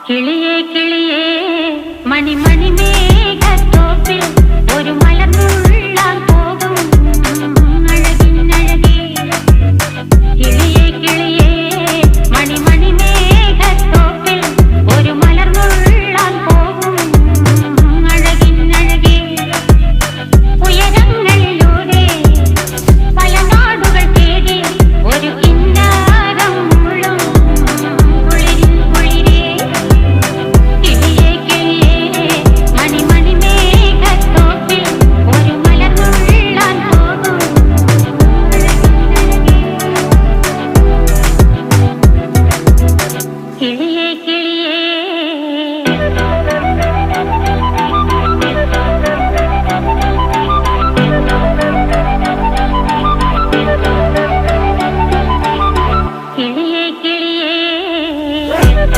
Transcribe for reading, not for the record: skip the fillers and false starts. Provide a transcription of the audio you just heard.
കിളിയേ കിളിയേ മണിമണി മേഘത്തോപ്പിൽ ഒരു മലർന്നുള്ളാൻ പോകും അഴകിനഴകേ. കിളിയേ കിളിയേ മണിമണി മേഘത്തോപ്പിൽ ഒരു മലർന്നുള്ളാൻ പോകും അഴകിനഴകേ. ഉയരങ്ങളിലൂടെ പല നാടുകൾ തേടി ഒരു കിന്നാരം മുഴും കുളിരിൻ കുളിരേ. കിളിയേ കിളിയേ മണിമണി മേഘത്തോപ്പിൽ ഒരു മലർന്നുള്ളാൻ പോകും അഴകിനഴകേ. കിളിയേ കിളിയേ